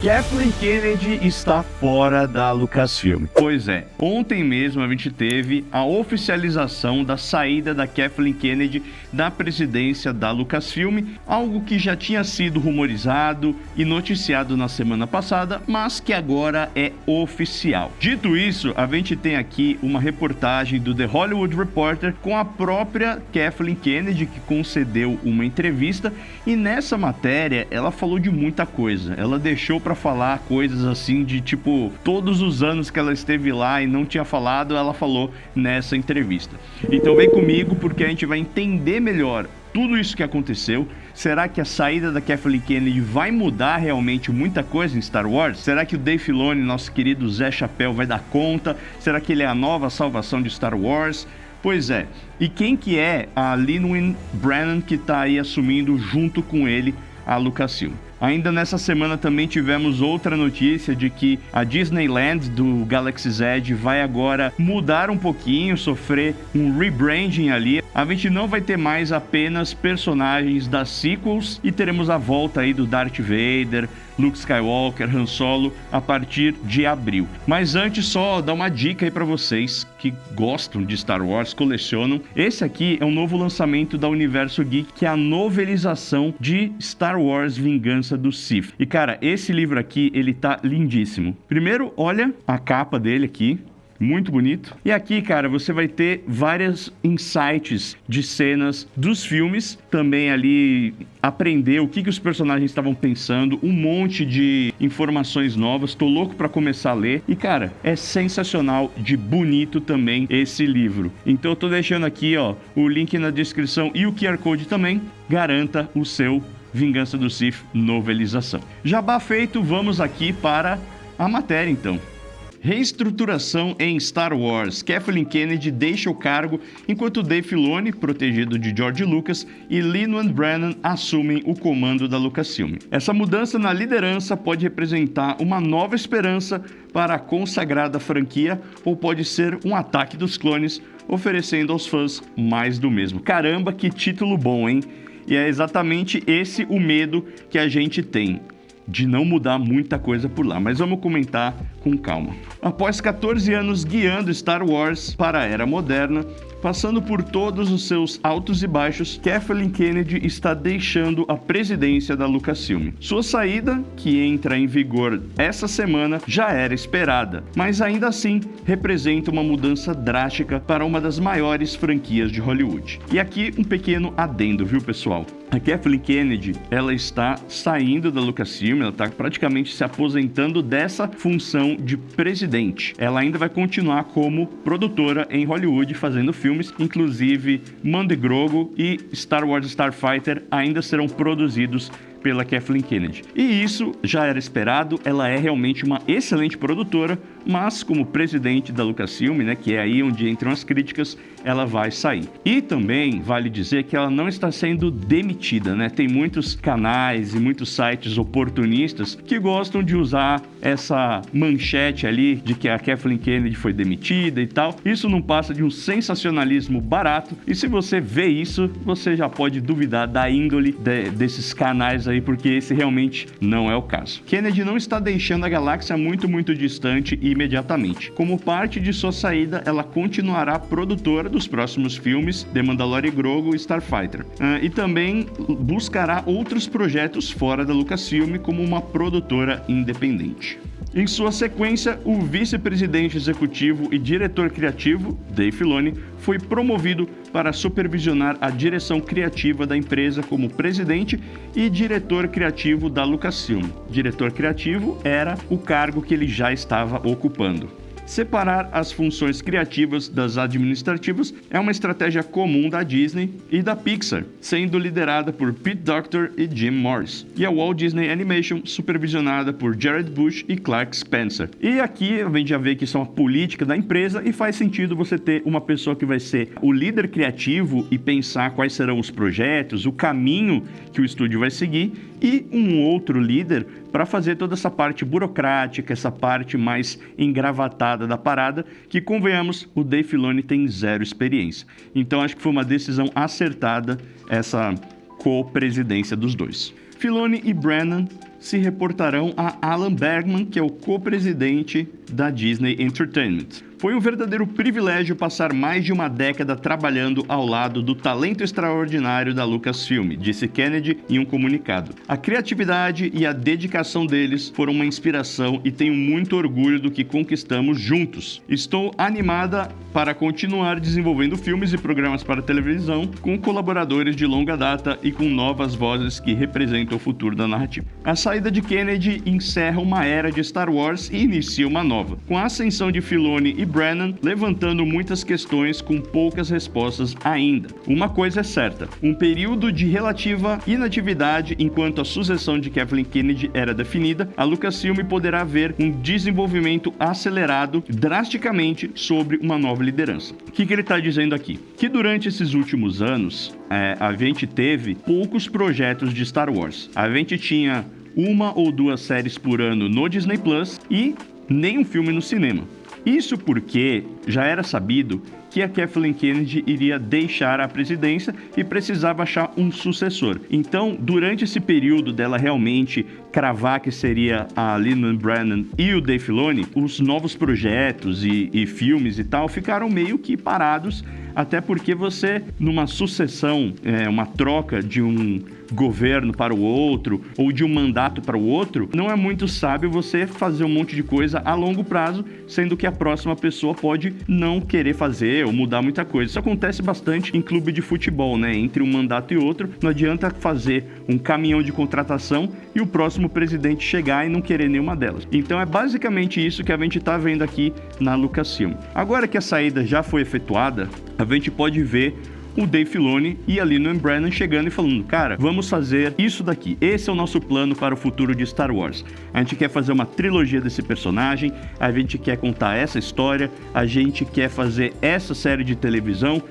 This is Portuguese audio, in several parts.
Kathleen Kennedy está fora da Lucasfilm. Pois é, ontem mesmo a gente teve a oficialização da saída da Kathleen Kennedy da presidência da Lucasfilm, algo que já tinha sido rumorizado e noticiado na semana passada, mas que agora é oficial. Dito isso, a gente tem aqui uma reportagem do The Hollywood Reporter com a própria Kathleen Kennedy, que concedeu uma entrevista, e nessa matéria ela falou de muita coisa. Ela deixou para falar coisas assim de tipo, todos os anos que ela esteve lá e não tinha falado, ela falou nessa entrevista. Então vem comigo porque a gente vai entender melhor tudo isso que aconteceu. Será que a saída da Kathleen Kennedy vai mudar realmente muita coisa em Star Wars? Será que o Dave Filoni, nosso querido Zé Chapéu, vai dar conta? Será que ele é a nova salvação de Star Wars? Pois é, e quem que é a Lin Brannon que está aí assumindo junto com ele a Lucasfilm? Ainda nessa semana também tivemos outra notícia de que a Disneyland do Galaxy's Edge vai agora mudar um pouquinho, sofrer um rebranding ali. A gente não vai ter mais apenas personagens das sequels e teremos a volta aí do Darth Vader, Luke Skywalker, Han Solo a partir de abril. Mas antes só dar uma dica aí para vocês que gostam de Star Wars, colecionam. Esse aqui é um novo lançamento da Universo Geek, que é a novelização de Star Wars Vingança do Sith. E cara, esse livro aqui, ele tá lindíssimo. Primeiro, olha a capa dele aqui. Muito bonito. E aqui, cara, você vai ter vários insights de cenas dos filmes. Também ali aprender o que os personagens estavam pensando. Um monte de informações novas. Tô louco pra começar a ler. E, cara, é sensacional de bonito também esse livro. Então eu tô deixando aqui, ó, o link na descrição e o QR Code também. Garanta o seu Vingança do Sith novelização. Jabá feito, vamos aqui para a matéria, então. Reestruturação em Star Wars. Kathleen Kennedy deixa o cargo enquanto Dave Filoni, protegido de George Lucas, e Lin Brannon assumem o comando da Lucasfilm. Essa mudança na liderança pode representar uma nova esperança para a consagrada franquia ou pode ser um ataque dos clones, oferecendo aos fãs mais do mesmo. Caramba, que título bom, hein? E é exatamente esse o medo que a gente tem, de não mudar muita coisa por lá, mas vamos comentar com calma. Após 14 anos guiando Star Wars para a era moderna, passando por todos os seus altos e baixos, Kathleen Kennedy está deixando a presidência da Lucasfilm. Sua saída, que entra em vigor essa semana, já era esperada, mas ainda assim representa uma mudança drástica para uma das maiores franquias de Hollywood. E aqui um pequeno adendo, viu, pessoal? A Kathleen Kennedy, ela está saindo da Lucasfilm, ela está praticamente se aposentando dessa função de presidente. Ela ainda vai continuar como produtora em Hollywood, fazendo filmes, inclusive Mando e Grogu e Star Wars Starfighter ainda serão produzidos pela Kathleen Kennedy. E isso já era esperado, ela é realmente uma excelente produtora, mas como presidente da Lucasfilm, né, que é aí onde entram as críticas, ela vai sair. E também vale dizer que ela não está sendo demitida, né? Tem muitos canais e muitos sites oportunistas que gostam de usar essa manchete ali de que a Kathleen Kennedy foi demitida e tal. Isso não passa de um sensacionalismo barato, e se você vê isso, você já pode duvidar da índole desses canais aí, porque esse realmente não é o caso. Kennedy não está deixando a galáxia muito distante imediatamente. Como parte de sua saída, ela continuará produtora dos próximos filmes The Mandalorian, Grogu e Starfighter. E também buscará outros projetos fora da Lucasfilm como uma produtora independente. Em sua sequência, o vice-presidente executivo e diretor criativo, Dave Filoni, foi promovido para supervisionar a direção criativa da empresa como presidente e diretor criativo da Lucasfilm. Diretor criativo era o cargo que ele já estava ocupando. Separar as funções criativas das administrativas é uma estratégia comum da Disney e da Pixar, sendo liderada por Pete Docter e Jim Morris, e a Walt Disney Animation, supervisionada por Jared Bush e Clark Spencer. E aqui a gente já vê que isso é uma política da empresa e faz sentido você ter uma pessoa que vai ser o líder criativo e pensar quais serão os projetos, o caminho que o estúdio vai seguir, e um outro líder para fazer toda essa parte burocrática, essa parte mais engravatada da parada, que, convenhamos, o Dave Filoni tem zero experiência. Então acho que foi uma decisão acertada essa co-presidência dos dois. Filoni e Brannon se reportarão a Alan Bergman, que é o co-presidente da Disney Entertainment. Foi um verdadeiro privilégio passar mais de uma década trabalhando ao lado do talento extraordinário da Lucasfilm, disse Kennedy em um comunicado. A criatividade e a dedicação deles foram uma inspiração e tenho muito orgulho do que conquistamos juntos. Estou animada para continuar desenvolvendo filmes e programas para televisão com colaboradores de longa data e com novas vozes que representam o futuro da narrativa. A saída de Kennedy encerra uma era de Star Wars e inicia uma nova, com a ascensão de Filoni e Branagh levantando muitas questões com poucas respostas ainda. Uma coisa é certa, um período de relativa inatividade enquanto a sucessão de Kathleen Kennedy era definida, a Lucasfilm poderá ver um desenvolvimento acelerado drasticamente sobre uma nova liderança. O que ele está dizendo aqui? Que durante esses últimos anos, a gente teve poucos projetos de Star Wars. A gente tinha 1 ou 2 séries por ano no Disney Plus e nenhum filme no cinema. Isso porque já era sabido que a Kathleen Kennedy iria deixar a presidência e precisava achar um sucessor. Então, durante esse período dela realmente cravar que seria a Lin Branagh e o Dave Filoni, os novos projetos e filmes e tal ficaram meio que parados, até porque você, numa sucessão, uma troca de um governo para o outro ou de um mandato para o outro, não é muito sábio você fazer um monte de coisa a longo prazo, sendo que a próxima pessoa pode não querer fazer ou mudar muita coisa. Isso acontece bastante em clube de futebol, né? Entre um mandato e outro, não adianta fazer um caminhão de contratação e o próximo presidente chegar e não querer nenhuma delas. Então é basicamente isso que a gente está vendo aqui na Lucasfilm. Agora que a saída já foi efetuada, a gente pode ver o Dave Filoni e a Lin Branagh chegando e falando: cara, vamos fazer isso daqui. Esse é o nosso plano para o futuro de Star Wars. A gente quer fazer uma trilogia desse personagem, a gente quer contar essa história, a gente quer fazer essa série de televisão,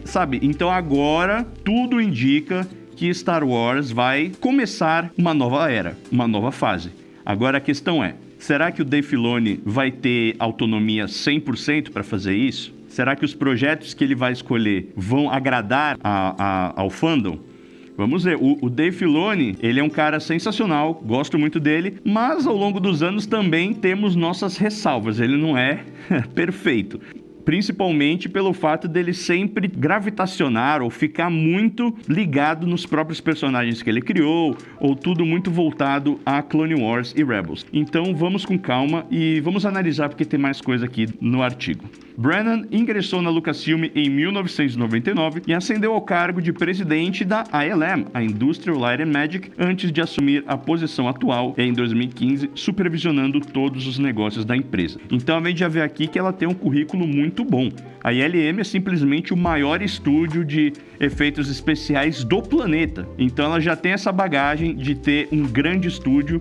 sabe? Então agora tudo indica que Star Wars vai começar uma nova era, uma nova fase. Agora a questão é, será que o Dave Filoni vai ter autonomia 100% para fazer isso? Será que os projetos que ele vai escolher vão agradar ao fandom? Vamos ver, o Dave Filoni, ele é um cara sensacional, gosto muito dele, mas ao longo dos anos também temos nossas ressalvas, ele não é perfeito. Principalmente pelo fato dele sempre gravitacionar ou ficar muito ligado nos próprios personagens que ele criou, ou tudo muito voltado a Clone Wars e Rebels. Então vamos com calma e vamos analisar porque tem mais coisa aqui no artigo. Branagh ingressou na Lucasfilm em 1999 e ascendeu ao cargo de presidente da ILM, a Industrial Light and Magic, antes de assumir a posição atual em 2015, supervisionando todos os negócios da empresa. Então a gente já vê aqui que ela tem um currículo muito bom. A ILM é simplesmente o maior estúdio de efeitos especiais do planeta. Então ela já tem essa bagagem de ter um grande estúdio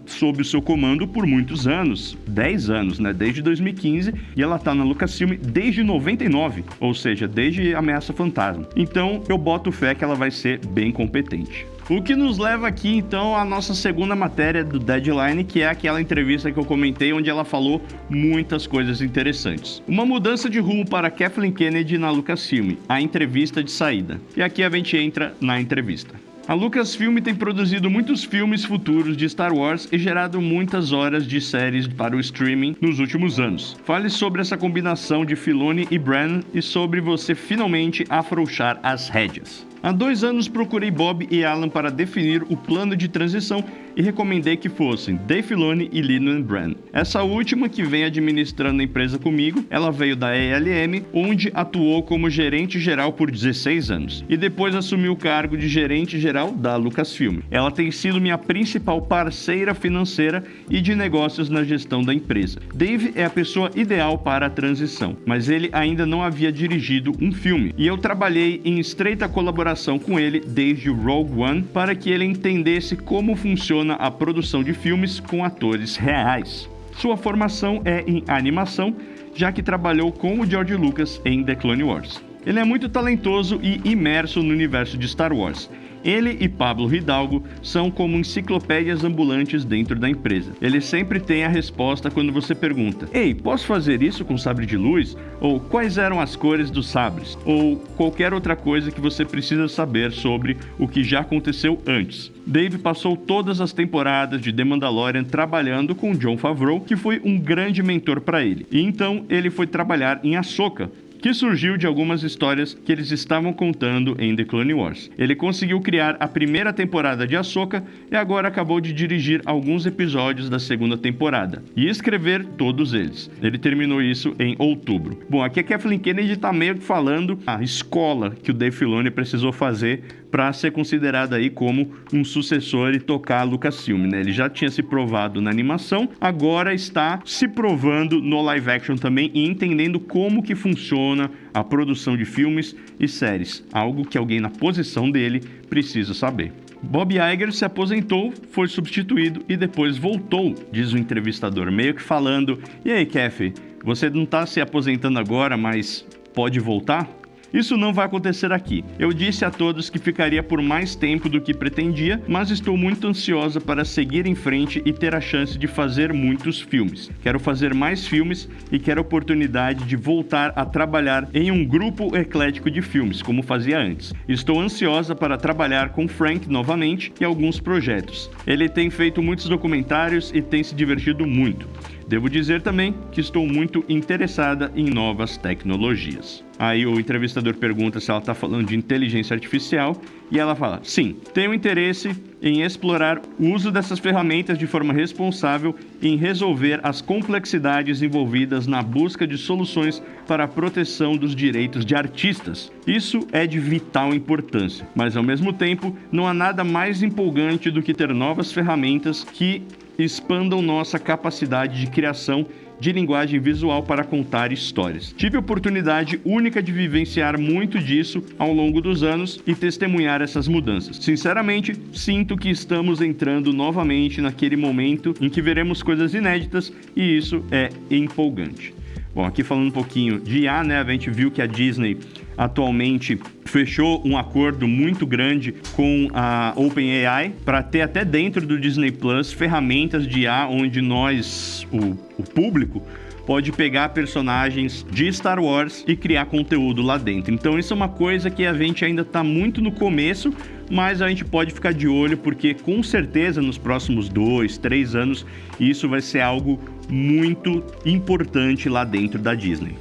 sob o seu comando por muitos anos, 10 anos, né? Desde 2015, e ela tá na Lucasfilm desde 99, ou seja, desde Ameaça Fantasma. Então eu boto fé que ela vai ser bem competente. O que nos leva aqui, então, à nossa segunda matéria do Deadline, que é aquela entrevista que eu comentei, onde ela falou muitas coisas interessantes. Uma mudança de rumo para Kathleen Kennedy na Lucasfilm, a entrevista de saída. E aqui a gente entra na entrevista. A Lucasfilm tem produzido muitos filmes futuros de Star Wars e gerado muitas horas de séries para o streaming nos últimos anos. Fale sobre essa combinação de Filoni e Branagh e sobre você finalmente afrouxar as rédeas. Há 2 anos procurei Bob e Alan para definir o plano de transição e recomendei que fossem Dave Filoni e Lin Branagh. Essa última, que vem administrando a empresa comigo, ela veio da ALM, onde atuou como gerente geral por 16 anos, e depois assumiu o cargo de gerente geral da Lucasfilm. Ela tem sido minha principal parceira financeira e de negócios na gestão da empresa. Dave é a pessoa ideal para a transição, mas ele ainda não havia dirigido um filme, e eu trabalhei em estreita colaboração com ele desde o Rogue One para que ele entendesse como funciona a produção de filmes com atores reais. Sua formação é em animação, já que trabalhou com o George Lucas em The Clone Wars. Ele é muito talentoso e imerso no universo de Star Wars, Ele e Pablo Hidalgo são como enciclopédias ambulantes dentro da empresa. Ele sempre tem a resposta quando você pergunta: "Ei, posso fazer isso com sabre de luz?" Ou "Quais eram as cores dos sabres?" Ou qualquer outra coisa que você precisa saber sobre o que já aconteceu antes. Dave passou todas as temporadas de The Mandalorian trabalhando com Jon Favreau, que foi um grande mentor para ele. E então ele foi trabalhar em Ahsoka, que surgiu de algumas histórias que eles estavam contando em The Clone Wars. Ele conseguiu criar a primeira temporada de Ahsoka e agora acabou de dirigir alguns episódios da segunda temporada e escrever todos eles. Ele terminou isso em outubro. Bom, aqui a Kathleen Kennedy tá meio que falando a escola que o Dave Filoni precisou fazer para ser considerado aí como um sucessor e tocar a Lucasfilm, né? Ele já tinha se provado na animação, agora está se provando no live action também e entendendo como que funciona a produção de filmes e séries, algo que alguém na posição dele precisa saber. Bob Iger se aposentou, foi substituído e depois voltou, diz o entrevistador, meio que falando: "E aí, Kathy, você não está se aposentando agora, mas pode voltar?" Isso não vai acontecer aqui. Eu disse a todos que ficaria por mais tempo do que pretendia, mas estou muito ansiosa para seguir em frente e ter a chance de fazer muitos filmes. Quero fazer mais filmes e quero a oportunidade de voltar a trabalhar em um grupo eclético de filmes, como fazia antes. Estou ansiosa para trabalhar com Frank novamente e alguns projetos. Ele tem feito muitos documentários e tem se divertido muito. Devo dizer também que estou muito interessada em novas tecnologias. Aí o entrevistador pergunta se ela está falando de inteligência artificial e ela fala: "Sim, tenho interesse em explorar o uso dessas ferramentas de forma responsável e em resolver as complexidades envolvidas na busca de soluções para a proteção dos direitos de artistas. Isso é de vital importância, mas ao mesmo tempo não há nada mais empolgante do que ter novas ferramentas que expandam nossa capacidade de criação de linguagem visual para contar histórias. Tive a oportunidade única de vivenciar muito disso ao longo dos anos e testemunhar essas mudanças. Sinceramente, sinto que estamos entrando novamente naquele momento em que veremos coisas inéditas e isso é empolgante." Bom, aqui falando um pouquinho de IA, né? A gente viu que a Disney atualmente fechou um acordo muito grande com a OpenAI para ter até dentro do Disney Plus ferramentas de IA onde nós, o público, pode pegar personagens de Star Wars e criar conteúdo lá dentro. Então isso é uma coisa que a gente ainda está muito no começo, mas a gente pode ficar de olho porque com certeza nos próximos 2, 3 anos isso vai ser algo muito importante lá dentro da Disney.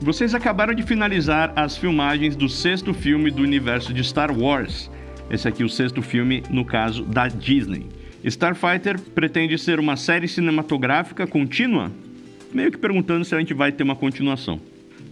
Vocês acabaram de finalizar as filmagens do 6º filme do universo de Star Wars. Esse aqui é o 6º filme, no caso, da Disney. Starfighter pretende ser uma série cinematográfica contínua? Meio que perguntando se a gente vai ter uma continuação.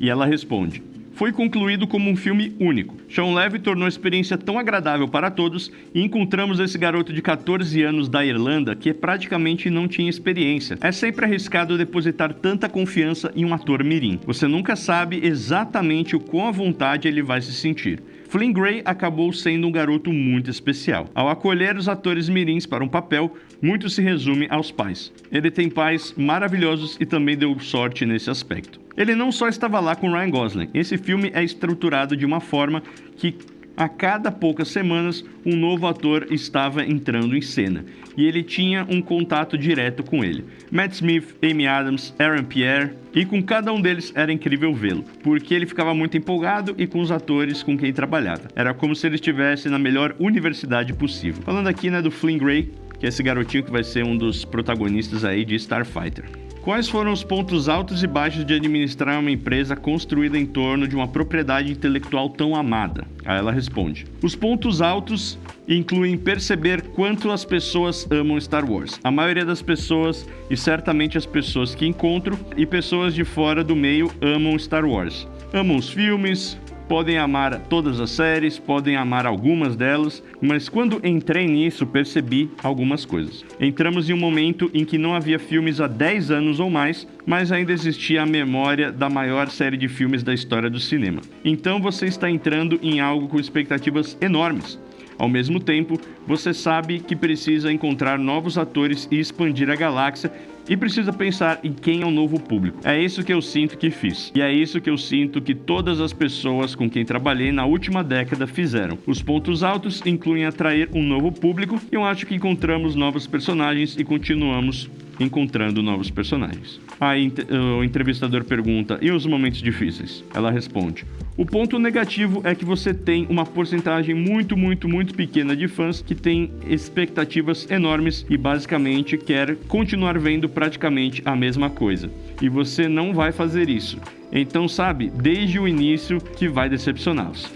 E ela responde: "Foi concluído como um filme único. Shawn Levy tornou a experiência tão agradável para todos e encontramos esse garoto de 14 anos da Irlanda que praticamente não tinha experiência. É sempre arriscado depositar tanta confiança em um ator mirim. Você nunca sabe exatamente o quão à vontade ele vai se sentir. Flynn Gray acabou sendo um garoto muito especial. Ao acolher os atores mirins para um papel, muito se resume aos pais. Ele tem pais maravilhosos e também deu sorte nesse aspecto. Ele não só estava lá com Ryan Gosling. Esse filme é estruturado de uma forma que a cada poucas semanas um novo ator estava entrando em cena e ele tinha um contato direto com ele. Matt Smith, Amy Adams, Aaron Pierre, e com cada um deles era incrível vê-lo, porque ele ficava muito empolgado e com os atores com quem trabalhava. Era como se ele estivesse na melhor universidade possível. Falando aqui, né, do Flynn Gray, que é esse garotinho que vai ser um dos protagonistas aí de Starfighter. Quais foram os pontos altos e baixos de administrar uma empresa construída em torno de uma propriedade intelectual tão amada? Aí ela responde: os pontos altos incluem perceber quanto as pessoas amam Star Wars. A maioria das pessoas, e certamente as pessoas que encontro, e pessoas de fora do meio amam Star Wars. Amam os filmes, podem amar todas as séries, podem amar algumas delas, mas quando entrei nisso percebi algumas coisas. Entramos em um momento em que não havia filmes há 10 anos ou mais, mas ainda existia a memória da maior série de filmes da história do cinema. Então você está entrando em algo com expectativas enormes. Ao mesmo tempo, você sabe que precisa encontrar novos atores e expandir a galáxia e precisa pensar em quem é o novo público. É isso que eu sinto que fiz. E é isso que eu sinto que todas as pessoas com quem trabalhei na última década fizeram. Os pontos altos incluem atrair um novo público e eu acho que encontramos novos personagens e continuamos encontrando novos personagens. Aí o entrevistador pergunta: e os momentos difíceis? Ela responde: o ponto negativo é que você tem uma porcentagem muito pequena de fãs que tem expectativas enormes e basicamente quer continuar vendo praticamente a mesma coisa. E você não vai fazer isso. Então sabe, desde o início que vai decepcioná-los.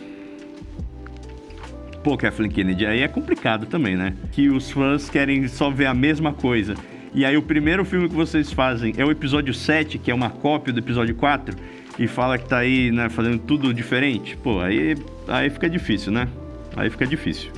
Pô, Kathleen Kennedy, aí é complicado também, né? Que os fãs querem só ver a mesma coisa. E aí o primeiro filme que vocês fazem é o episódio 7, que é uma cópia do episódio 4, e fala que tá aí, né, fazendo tudo diferente. Pô, aí fica difícil, né? Aí fica difícil.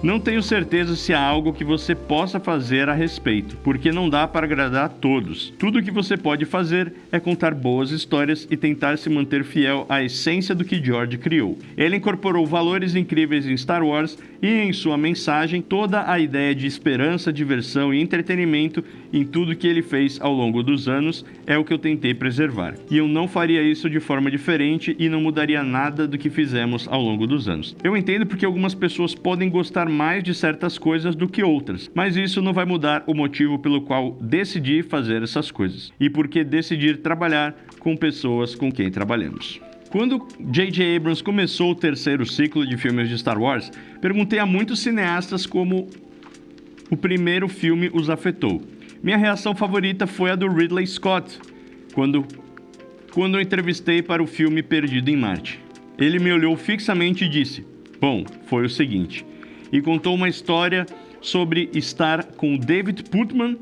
Não tenho certeza se há algo que você possa fazer a respeito, porque não dá para agradar a todos. Tudo o que você pode fazer é contar boas histórias e tentar se manter fiel à essência do que George criou. Ele incorporou valores incríveis em Star Wars e em sua mensagem toda a ideia de esperança, diversão e entretenimento em tudo que ele fez ao longo dos anos é o que eu tentei preservar. E eu não faria isso de forma diferente e não mudaria nada do que fizemos ao longo dos anos. Eu entendo porque algumas pessoas podem gostar mais de certas coisas do que outras, mas isso não vai mudar o motivo pelo qual decidi fazer essas coisas e porque decidir trabalhar com pessoas com quem trabalhamos. Quando J.J. Abrams começou o terceiro ciclo de filmes de Star Wars, perguntei a muitos cineastas como o primeiro filme os afetou. Minha reação favorita foi a do Ridley Scott, quando eu entrevistei para o filme Perdido em Marte. Ele me olhou fixamente e disse: bom, foi o seguinte, e contou uma história sobre estar com David Putman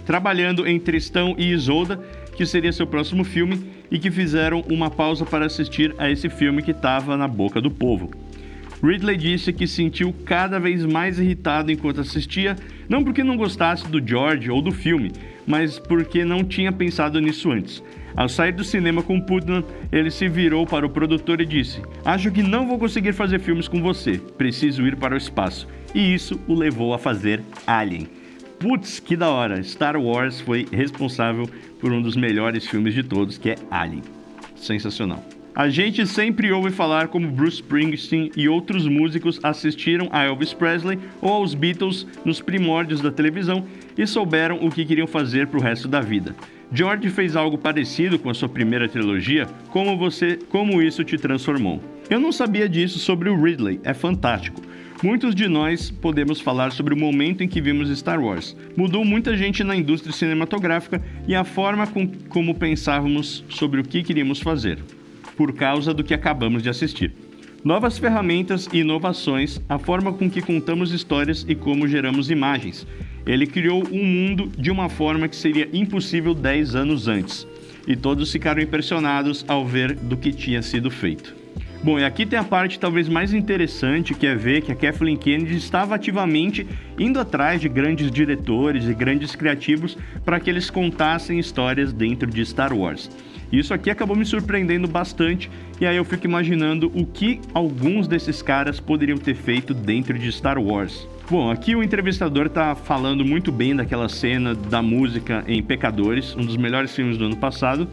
trabalhando em Tristão e Isolda, que seria seu próximo filme, e que fizeram uma pausa para assistir a esse filme que estava na boca do povo. Ridley disse que sentiu cada vez mais irritado enquanto assistia, não porque não gostasse do George ou do filme, mas porque não tinha pensado nisso antes. Ao sair do cinema com Putman, ele se virou para o produtor e disse: acho que não vou conseguir fazer filmes com você, preciso ir para o espaço. E isso o levou a fazer Alien. Putz, que da hora! Star Wars foi responsável por um dos melhores filmes de todos, que é Alien. Sensacional. A gente sempre ouve falar como Bruce Springsteen e outros músicos assistiram a Elvis Presley ou aos Beatles nos primórdios da televisão e souberam o que queriam fazer para o resto da vida. George fez algo parecido com a sua primeira trilogia. Como isso te transformou? Eu não sabia disso sobre o Ridley, é fantástico. Muitos de nós podemos falar sobre o momento em que vimos Star Wars. Mudou muita gente na indústria cinematográfica e a forma como pensávamos sobre o que queríamos fazer, por causa do que acabamos de assistir. Novas ferramentas e inovações, a forma com que contamos histórias e como geramos imagens. Ele criou um mundo de uma forma que seria impossível 10 anos antes. E todos ficaram impressionados ao ver do que tinha sido feito. Bom, e aqui tem a parte talvez mais interessante, que é ver que a Kathleen Kennedy estava ativamente indo atrás de grandes diretores e grandes criativos para que eles contassem histórias dentro de Star Wars. Isso aqui acabou me surpreendendo bastante, e aí eu fico imaginando o que alguns desses caras poderiam ter feito dentro de Star Wars. Bom, aqui o entrevistador está falando muito bem daquela cena da música em Pecadores, um dos melhores filmes do ano passado,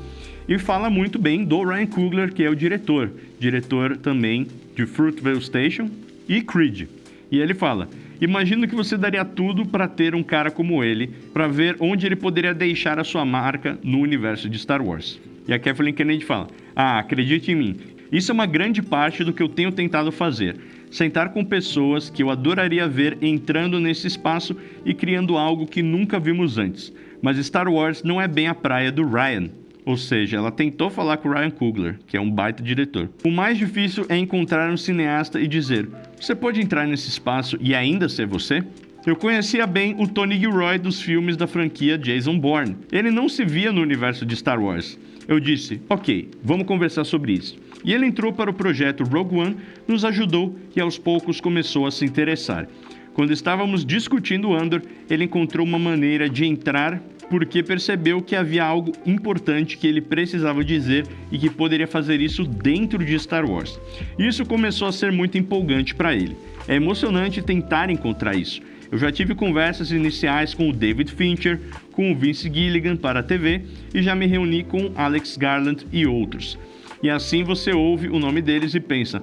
e fala muito bem do Ryan Coogler, que é o diretor também de Fruitvale Station e Creed. E ele fala: imagino que você daria tudo para ter um cara como ele, para ver onde ele poderia deixar a sua marca no universo de Star Wars. E a Kathleen Kennedy fala: acredite em mim, isso é uma grande parte do que eu tenho tentado fazer. Sentar com pessoas que eu adoraria ver entrando nesse espaço e criando algo que nunca vimos antes. Mas Star Wars não é bem a praia do Ryan. Ou seja, ela tentou falar com o Ryan Coogler, que é um baita diretor. O mais difícil é encontrar um cineasta e dizer: você pode entrar nesse espaço e ainda ser você? Eu conhecia bem o Tony Gilroy dos filmes da franquia Jason Bourne. Ele não se via no universo de Star Wars. Eu disse: ok, vamos conversar sobre isso. E ele entrou para o projeto Rogue One, nos ajudou e aos poucos começou a se interessar. Quando estávamos discutindo Andor, ele encontrou uma maneira de entrar porque percebeu que havia algo importante que ele precisava dizer e que poderia fazer isso dentro de Star Wars. Isso começou a ser muito empolgante para ele. É emocionante tentar encontrar isso. Eu já tive conversas iniciais com o David Fincher, com o Vince Gilligan para a TV e já me reuni com Alex Garland e outros. E assim você ouve o nome deles e pensa,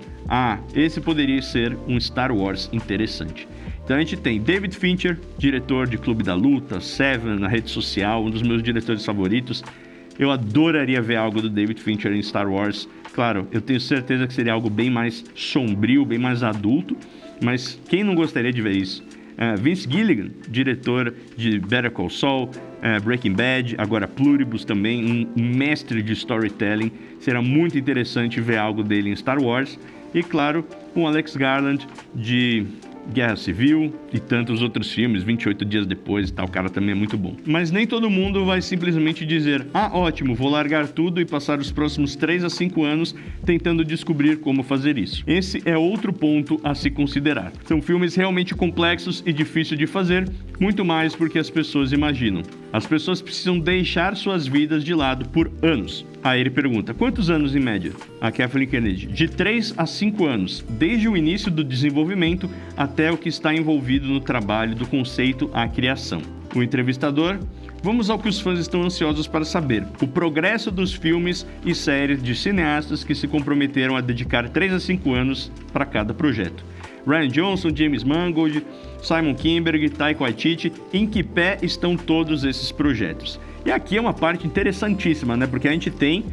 esse poderia ser um Star Wars interessante. Então a gente tem David Fincher, diretor de Clube da Luta, Seven na rede social, um dos meus diretores favoritos. Eu adoraria ver algo do David Fincher em Star Wars. Claro, eu tenho certeza que seria algo bem mais sombrio, bem mais adulto, mas quem não gostaria de ver isso? Vince Gilligan, diretor de Better Call Saul, Breaking Bad, agora Pluribus também, um mestre de storytelling. Será muito interessante ver algo dele em Star Wars. E claro, com Alex Garland de Guerra Civil e tantos outros filmes, 28 Dias Depois e tal, o cara também é muito bom. Mas nem todo mundo vai simplesmente dizer, ótimo, vou largar tudo e passar os próximos 3 a 5 anos tentando descobrir como fazer isso. Esse é outro ponto a se considerar. São filmes realmente complexos e difíceis de fazer, muito mais porque as pessoas imaginam. As pessoas precisam deixar suas vidas de lado por anos. Aí ele pergunta, quantos anos em média? A Kathleen Kennedy, de 3 a 5 anos, desde o início do desenvolvimento até o que está envolvido no trabalho do conceito à criação. O entrevistador, vamos ao que os fãs estão ansiosos para saber, o progresso dos filmes e séries de cineastas que se comprometeram a dedicar 3 a 5 anos para cada projeto. Rian Johnson, James Mangold, Simon Kinberg, Taika Waititi, em que pé estão todos esses projetos? E aqui é uma parte interessantíssima, né? Porque a gente tem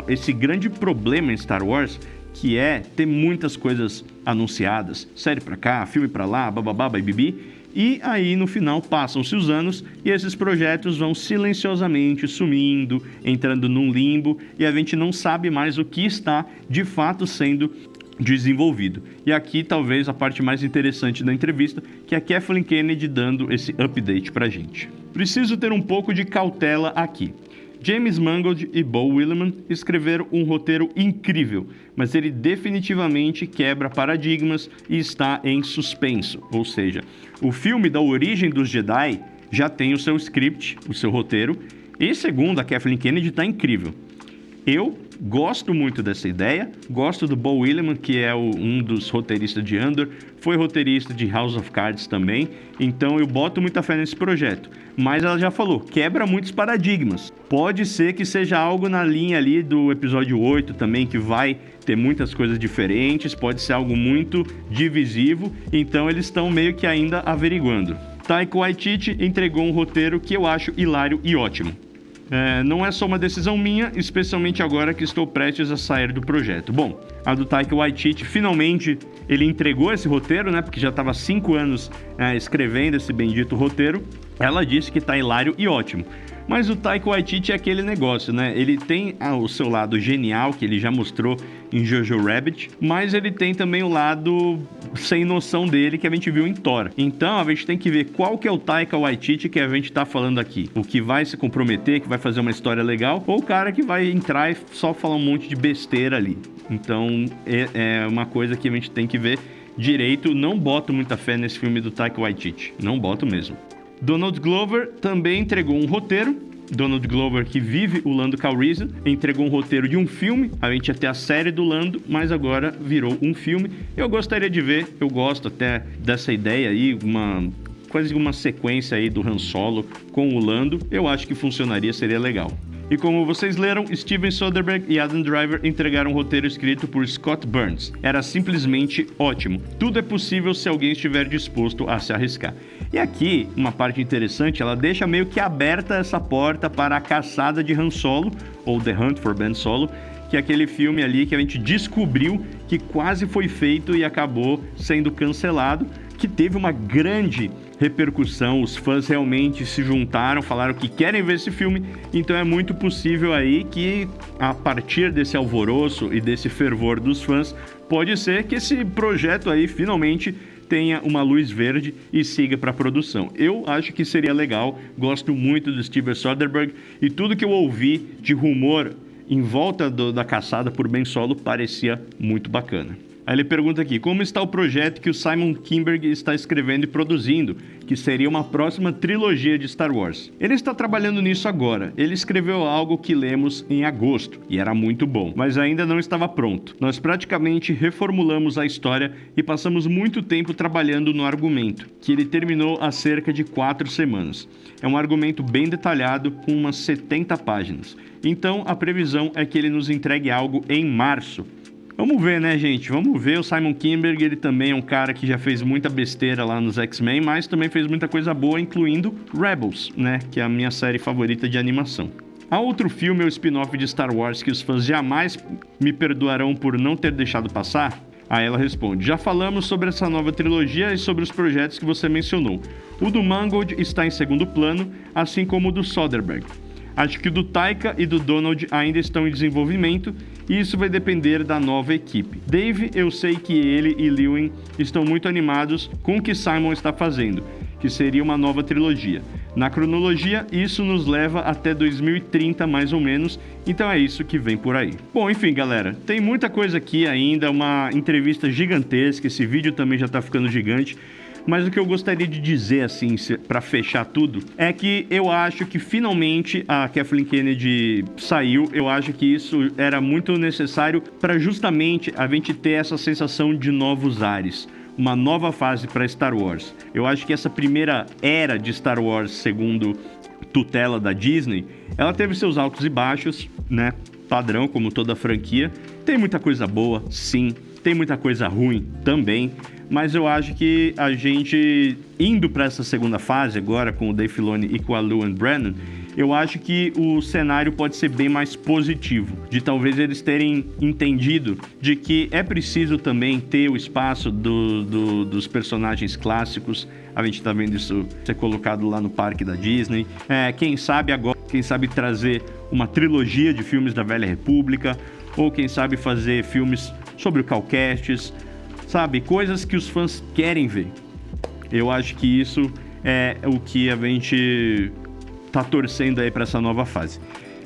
esse grande problema em Star Wars, que é ter muitas coisas anunciadas, série pra cá, filme pra lá, bababá, bibibi, e aí no final passam-se os anos e esses projetos vão silenciosamente sumindo, entrando num limbo, e a gente não sabe mais o que está de fato sendo desenvolvido. E aqui talvez a parte mais interessante da entrevista, que é a Kathleen Kennedy dando esse update pra gente. Preciso ter um pouco de cautela aqui. James Mangold e Beau Willimon escreveram um roteiro incrível, mas ele definitivamente quebra paradigmas e está em suspenso. Ou seja, o filme da origem dos Jedi já tem o seu script, o seu roteiro, e segundo a Kathleen Kennedy está incrível. Eu gosto muito dessa ideia, gosto do Beau Willimon, que é um dos roteiristas de Andor, foi roteirista de House of Cards também, então eu boto muita fé nesse projeto. Mas ela já falou, quebra muitos paradigmas. Pode ser que seja algo na linha ali do episódio 8 também, que vai ter muitas coisas diferentes, pode ser algo muito divisivo, então eles estão meio que ainda averiguando. Taika Waititi entregou um roteiro que eu acho hilário e ótimo. Não é só uma decisão minha, especialmente agora que estou prestes a sair do projeto. Bom, a do Taika Waititi, finalmente ele entregou esse roteiro, né? Porque já estava 5 anos escrevendo esse bendito roteiro. Ela disse que está hilário e ótimo. Mas o Taika Waititi é aquele negócio, né? Ele tem o seu lado genial, que ele já mostrou em Jojo Rabbit, mas ele tem também o lado sem noção dele, que a gente viu em Thor. Então, a gente tem que ver qual que é o Taika Waititi que a gente tá falando aqui. O que vai se comprometer, que vai fazer uma história legal, ou o cara que vai entrar e só falar um monte de besteira ali. Então, é uma coisa que a gente tem que ver direito. Não boto muita fé nesse filme do Taika Waititi. Não boto mesmo. Donald Glover também entregou um roteiro. Donald Glover, que vive o Lando Calrissian, entregou um roteiro de um filme. A gente ia ter a série do Lando, mas agora virou um filme. Eu gostaria de ver, eu gosto até dessa ideia aí, quase uma sequência aí do Han Solo com o Lando. Eu acho que funcionaria, seria legal. E como vocês leram, Steven Soderbergh e Adam Driver entregaram um roteiro escrito por Scott Burns. Era simplesmente ótimo. Tudo é possível se alguém estiver disposto a se arriscar. E aqui, uma parte interessante, ela deixa meio que aberta essa porta para a caçada de Han Solo, ou The Hunt for Ben Solo, que é aquele filme ali que a gente descobriu que quase foi feito e acabou sendo cancelado, que teve uma grande repercussão, os fãs realmente se juntaram, falaram que querem ver esse filme, então é muito possível aí que a partir desse alvoroço e desse fervor dos fãs, pode ser que esse projeto aí finalmente tenha uma luz verde e siga para a produção. Eu acho que seria legal, gosto muito do Steven Soderbergh e tudo que eu ouvi de rumor em volta da caçada por Ben Solo parecia muito bacana. Aí ele pergunta aqui, como está o projeto que o Simon Kinberg está escrevendo e produzindo, que seria uma próxima trilogia de Star Wars? Ele está trabalhando nisso agora. Ele escreveu algo que lemos em agosto, e era muito bom, mas ainda não estava pronto. Nós praticamente reformulamos a história e passamos muito tempo trabalhando no argumento, que ele terminou há cerca de 4 semanas. É um argumento bem detalhado, com umas 70 páginas. Então, a previsão é que ele nos entregue algo em março. Vamos ver, né, gente? Vamos ver. O Simon Kinberg, ele também é um cara que já fez muita besteira lá nos X-Men, mas também fez muita coisa boa, incluindo Rebels, né, que é a minha série favorita de animação. Há outro filme ou spin-off de Star Wars que os fãs jamais me perdoarão por não ter deixado passar? Aí ela responde, já falamos sobre essa nova trilogia e sobre os projetos que você mencionou. O do Mangold está em segundo plano, assim como o do Soderbergh. Acho que o do Taika e do Donald ainda estão em desenvolvimento e isso vai depender da nova equipe. Dave, eu sei que ele e Lewin estão muito animados com o que Simon está fazendo, que seria uma nova trilogia. Na cronologia, isso nos leva até 2030 mais ou menos, então é isso que vem por aí. Bom, enfim, galera, tem muita coisa aqui ainda, uma entrevista gigantesca, esse vídeo também já tá ficando gigante. Mas o que eu gostaria de dizer, assim, para fechar tudo, é que eu acho que finalmente a Kathleen Kennedy saiu. Eu acho que isso era muito necessário para justamente a gente ter essa sensação de novos ares. Uma nova fase para Star Wars. Eu acho que essa primeira era de Star Wars, segundo tutela da Disney, ela teve seus altos e baixos, né? Padrão, como toda franquia. Tem muita coisa boa, sim. Tem muita coisa ruim também. Mas eu acho que a gente, indo para essa segunda fase agora, com o Dave Filoni e com a Llewellyn Brennan, eu acho que o cenário pode ser bem mais positivo, de talvez eles terem entendido de que é preciso também ter o espaço dos personagens clássicos. A gente tá vendo isso ser colocado lá no parque da Disney. Quem sabe agora, quem sabe trazer uma trilogia de filmes da Velha República, ou quem sabe fazer filmes sobre o Cal Kestis, sabe? Coisas que os fãs querem ver. Eu acho que isso é o que a gente tá torcendo aí para essa nova fase.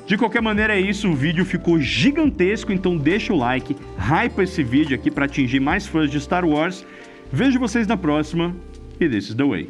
De qualquer maneira é isso, o vídeo ficou gigantesco, então deixa o like, hypa esse vídeo aqui para atingir mais fãs de Star Wars. Vejo vocês na próxima e this is the way.